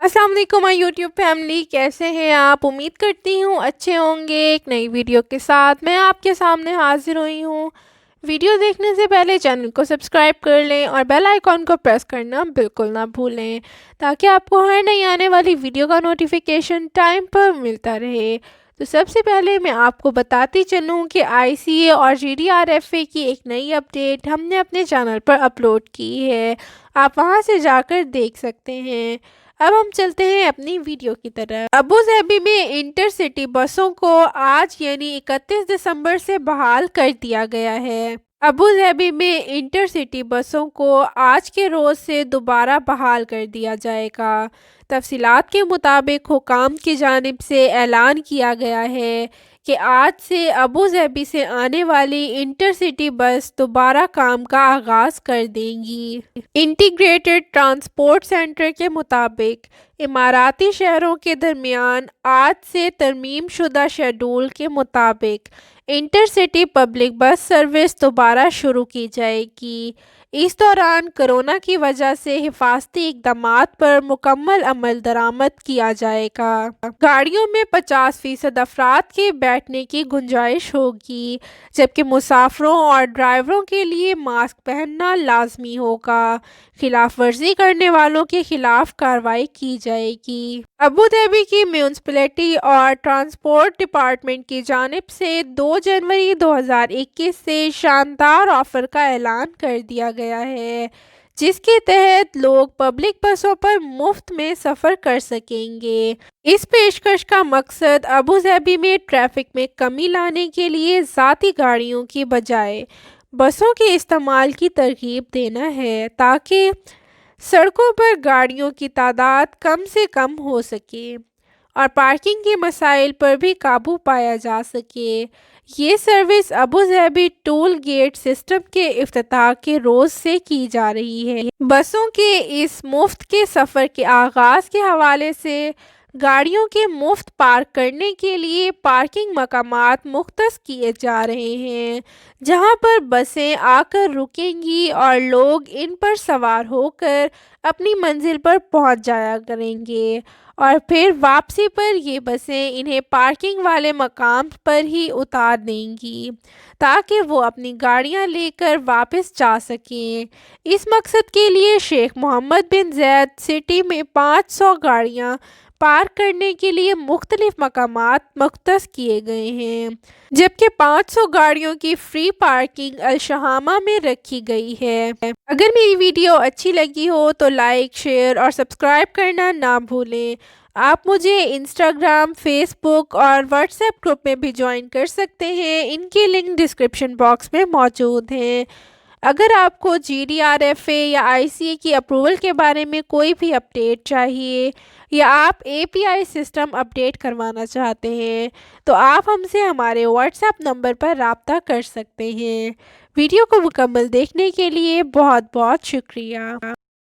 अस्सलाम वालेकुम my YouTube family, कैसे हैं आप। उम्मीद करती हूँ अच्छे होंगे। एक नई वीडियो के साथ मैं आपके सामने हाजिर हुई हूँ। वीडियो देखने से पहले चैनल को सब्सक्राइब कर लें और बेल आइकॉन को प्रेस करना बिल्कुल ना भूलें, ताकि आपको हर नई आने वाली वीडियो का नोटिफिकेशन टाइम पर मिलता रहे। तो सबसे पहले मैं आपको बताती चलूँ कि ICA और GDRFA की एक नई अपडेट हमने अपने चैनल पर अपलोड की है, आप वहां से जाकर देख सकते हैं। अब हम चलते हैं अपनी वीडियो की तरफ। अबू धाबी में इंटरसिटी बसों को आज यानी 31 दिसंबर से बहाल कर दिया गया है। अबू धाबी में इंटरसिटी बसों को आज के रोज से दोबारा बहाल कर दिया जाएगा। तफसीलात के मुताबिक हुकाम की जानिब से ऐलान किया गया है कि आज से अबू धाबी से आने वाली इंटरसिटी बस दोबारा काम का आगाज़ कर देंगी। इंटीग्रेटेड ट्रांसपोर्ट सेंटर के मुताबिक इमाराती शहरों के दरमियान आज से तरमीम शुदा शेड्यूल के मुताबिक इंटरसिटी पब्लिक बस सर्विस दोबारा शुरू की जाएगी। इस दौरान कोरोना की वजह से हिफाजती इक़दामात पर मुकम्मल अमल दरामद किया जाएगा। गाड़ियों में 50% अफराद के बैठने की गुंजाइश होगी, जबकि मुसाफिरों और ड्राइवरों के लिए मास्क पहनना लाजमी होगा। खिलाफ वर्जी करने वालों के खिलाफ कार्रवाई की जाएगी। अबू धाबी की म्यूनसिपैलिटी और ट्रांसपोर्ट डिपार्टमेंट की जानिब से 2 जनवरी 2021 से शानदार ऑफर का ऐलान कर दिया गया है, जिसके तहत लोग पब्लिक बसों पर मुफ्त में सफ़र कर सकेंगे। इस पेशकश का मकसद अबू धाबी में ट्रैफिक में कमी लाने के लिए ज़ाती गाड़ियों की बजाय बसों के इस्तेमाल की तरगीब देना है, ताकि सड़कों पर गाड़ियों की तादाद कम से कम हो सके और पार्किंग के मसाइल पर भी काबू पाया जा सके। ये service Abu Dhabi toll gate system के इफ्तिताह के रोज़ से की जा रही है। बसों के इस मुफ्त के सफ़र के आगाज़ के हवाले से गाड़ियों के मुफ्त पार्क करने के लिए पार्किंग मकामात मुख्तस किए जा रहे हैं, जहां पर बसें आकर रुकेंगी और लोग इन पर सवार होकर अपनी मंजिल पर पहुंच जाया करेंगे और फिर वापसी पर ये बसें इन्हें पार्किंग वाले मकाम पर ही उतार देंगी, ताकि वो अपनी गाड़ियां लेकर वापस जा सकें। इस मकसद के लिए शेख मोहम्मद बिन ज़ायद सिटी में 500 गाड़ियां पार्क करने के लिए मुख्तलिफ मकामात मुख्तस किए गए हैं, जबकि 500 गाड़ियों की फ्री पार्किंग अल-शहामा में रखी गई है। अगर मेरी वीडियो अच्छी लगी हो तो लाइक, शेयर और सब्सक्राइब करना ना भूलें। आप मुझे इंस्टाग्राम, फेसबुक और व्हाट्सएप ग्रुप में भी ज्वाइन कर सकते हैं, इनकी लिंक डिस्क्रिप्शन बॉक्स में मौजूद हैं। अगर आपको GDRFA या ICA की अप्रूवल के बारे में कोई भी अपडेट चाहिए या आप API सिस्टम अपडेट करवाना चाहते हैं, तो आप हमसे हमारे व्हाट्सएप नंबर पर राब्ता कर सकते हैं। वीडियो को मुकम्मल देखने के लिए बहुत बहुत शुक्रिया।